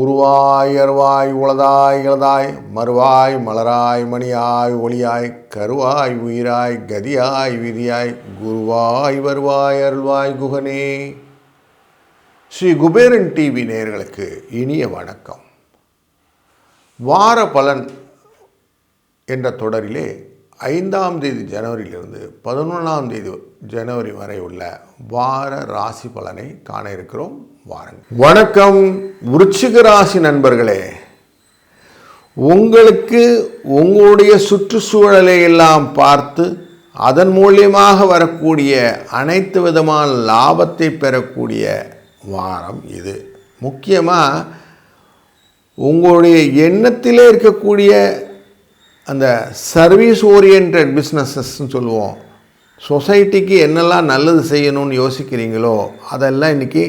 உருவாய் அருவாய் உளதாய் இளதாய் மறுவாய் மலராய் மணியாய் ஒளியாய் கருவாய் உயிராய் கதியாய் விதியாய் குருவாய் வருவாய் அருள்வாய் குகனே. ஸ்ரீ குபேரன் டிவி நேயர்களுக்கு இனிய வணக்கம். வார பலன் என்ற தொடரிலே 5ஆம் தேதி ஜனவரியிலிருந்து 11ஆம் தேதி ஜனவரி வரை உள்ள வார ராசி பலனை காண இருக்கிறோம். வாருங்கள். வணக்கம் விருச்சிக ராசி நண்பர்களே. உங்களுக்கு உங்களுடைய சுற்றுச்சூழலை எல்லாம் பார்த்து அதன் மூலியமாக வரக்கூடிய அனைத்து விதமான லாபத்தை பெறக்கூடிய வாரம் இது. முக்கியமாக உங்களுடைய எண்ணத்திலே இருக்கக்கூடிய அந்த சர்வீஸ் ஓரியன்ட் பிஸ்னஸஸ்ன்னு சொல்லுவோம். சொசைட்டிக்கு என்னெல்லாம் நல்லது செய்யணும்னு யோசிக்கிறீங்களோ அதெல்லாம் இன்றைக்கி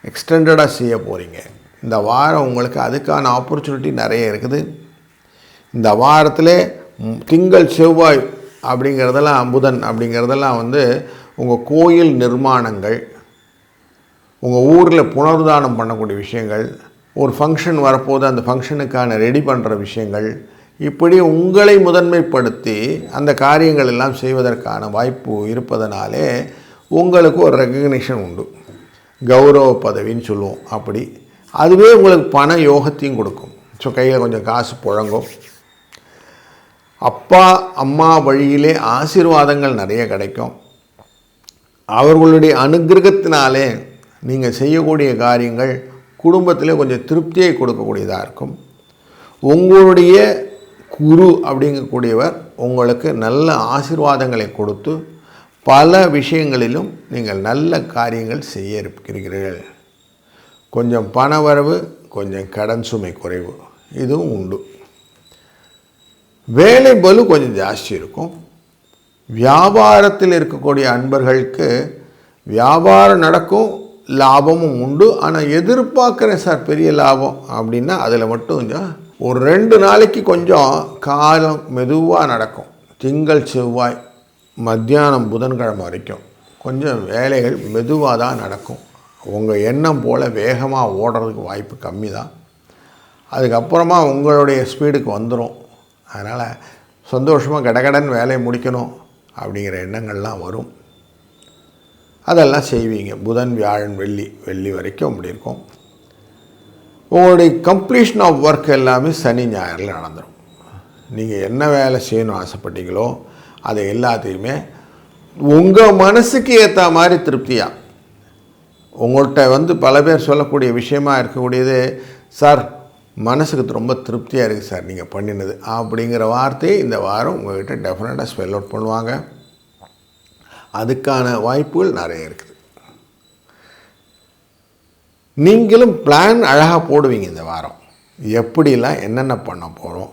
எக்ஸ்டெண்டடாக செய்ய போகிறீங்க. இந்த வாரம் உங்களுக்கு அதுக்கான ஆப்பர்ச்சுனிட்டி நிறைய இருக்குது. இந்த வாரத்தில் திங்கள் செவ்வாய் அப்படிங்கிறதெல்லாம் புதன் அப்படிங்கிறதெல்லாம் உங்கள் கோயில் நிர்மாணங்கள், உங்கள் ஊரில் புனருதானம் பண்ணக்கூடிய விஷயங்கள், ஒரு ஃபங்க்ஷன் வரப்போது அந்த ஃபங்க்ஷனுக்கான ரெடி பண்ணுற விஷயங்கள், இப்படி உங்களை முதன்மைப்படுத்தி அந்த காரியங்கள் எல்லாம் செய்வதற்கான வாய்ப்பு இருப்பதனாலே உங்களுக்கு ஒரு ரெக்கக்னிஷன் உண்டு. கௌரவ பதவின்னு சொல்லுவோம். அப்படி அதுவே உங்களுக்கு பண யோகத்தையும் கொடுக்கும். ஸோ கையில் கொஞ்சம் காசு புழங்கும். அப்பா அம்மா வழியிலே ஆசீர்வாதங்கள் நிறைய கிடைக்கும். அவர்களுடைய அனுகிரகத்தினாலே நீங்கள் செய்யக்கூடிய காரியங்கள் குடும்பத்திலே கொஞ்சம் திருப்தியை கொடுக்கக்கூடியதாக இருக்கும். உங்களுடைய குரு அப்படிங்கக்கூடியவர் உங்களுக்கு நல்ல ஆசீர்வாதங்களை கொடுத்து பல விஷயங்களிலும் நீங்கள் நல்ல காரியங்கள் செய்ய இருக்கிறீர்கள். கொஞ்சம் பண வரவு, கொஞ்சம் கடன் சுமை குறைவு, இதுவும் உண்டு. வேலை பளு கொஞ்சம் ஜாஸ்தி இருக்கும். வியாபாரத்தில் இருக்கக்கூடிய அன்பர்களுக்கு வியாபாரம் நடக்கும், லாபமும் உண்டு. ஆனால் எதிர்பார்க்குறேன் சார் பெரிய லாபம் அப்படின்னா அதில் மட்டும் கொஞ்சம் ஒரு 2 நாளைக்கு கொஞ்சம் காலம் மெதுவாக நடக்கும். திங்கள் செவ்வாய் மத்தியானம் புதன்கிழமை வரைக்கும் கொஞ்சம் வேலைகள் மெதுவாக தான் நடக்கும். உங்கள் எண்ணம் போல் வேகமாக ஓடுறதுக்கு வாய்ப்பு கம்மி தான். அதுக்கப்புறமா உங்களுடைய ஸ்பீடுக்கு வந்துடும். அதனால் சந்தோஷமாக கடகடன் வேலையை முடிக்கணும் அப்படிங்கிற எண்ணங்கள்லாம் வரும். அதெல்லாம் செய்வீங்க. புதன் வியாழன் வெள்ளி வரைக்கும் அப்படி இருக்கும். உங்களுடைய கம்ப்ளீஷன் ஆஃப் ஒர்க் எல்லாமே சனி ஞாயிறில் நடந்துடும். நீங்கள் என்ன வேலை செய்யணும் ஆசைப்பட்டீங்களோ அதை எல்லாத்தையுமே மனசுக்கு ஏற்ற மாதிரி திருப்தியாக உங்கள்கிட்ட பல பேர் சொல்லக்கூடிய விஷயமா இருக்கக்கூடியது, சார் மனசுக்கு ரொம்ப திருப்தியாக இருக்குது சார் நீங்கள் பண்ணினது அப்படிங்கிற வார்த்தையை இந்த வாரம் உங்கள்கிட்ட டெஃபினட்டாக ஸ்பெல் அவுட் பண்ணுவாங்க. அதுக்கான வாய்ப்புகள் நிறைய இருக்குது. நீங்களும் பிளான் அழகாக போடுவீங்க. இந்த வாரம் எப்படிலாம் என்னென்ன பண்ண போகிறோம்,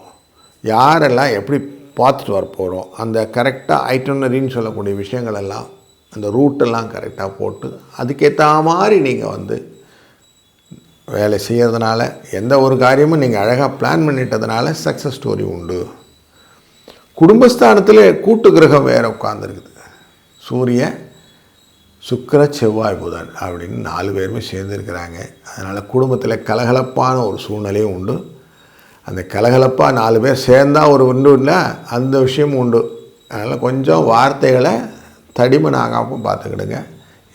யாரெல்லாம் எப்படி பார்த்துட்டு வர போகிறோம், அந்த கரெக்டாக ஐட்டனரின்னு சொல்லக்கூடிய விஷயங்கள் எல்லாம் அந்த ரூட்டெல்லாம் கரெக்டாக போட்டு அதுக்கேற்ற மாதிரி நீங்கள் வேலை செய்கிறதுனால எந்த ஒரு காரியமும் நீங்கள் அழகாக பிளான் பண்ணிட்டதுனால சக்ஸஸ் ஸ்டோரி உண்டு. குடும்பஸ்தானத்தில் கூட்டு கிரகம் வேறு உட்காந்துருக்குது. சூரிய சுக்கிர செவ்வாய் புதன் அப்படின்னு 4 பேருமே சேர்ந்துருக்கிறாங்க. அதனால் குடும்பத்தில் கலகலப்பான ஒரு சூழ்நிலையும் உண்டு. அந்த கலகலப்பாக 4 பேர் சேர்ந்தால் ஒரு உண்டு இல்லை, அந்த விஷயமும் உண்டு. அதனால் கொஞ்சம் வார்த்தைகளை தடிமனாகாமல் பார்த்துக்கிடுங்க.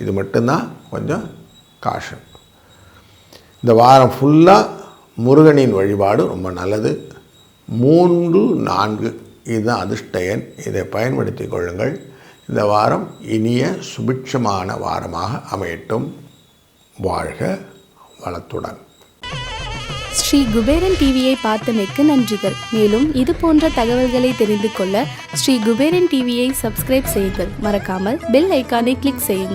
இது மட்டும்தான் கொஞ்சம் காஷன். இந்த வாரம் ஃபுல்லாக முருகனின் வழிபாடு ரொம்ப நல்லது. 3, 4 இதுதான் அதிர்ஷ்ட எண். இதை பயன்படுத்தி கொள்ளுங்கள். இந்த வாரம் இனிய சுபிட்சமான வாரமாக அமையட்டும். வாழ்க வளத்துடன். ஸ்ரீ குபேரன் டிவியை பார்த்தமைக்கு நன்றிகள். மேலும் இது போன்ற தகவல்களை தெரிந்து கொள்ள ஸ்ரீ குபேரன் டிவியை சப்ஸ்கிரைப் செய்யுங்கள். மறக்காமல் பெல் ஐக்கானை கிளிக் செய்யுங்கள்.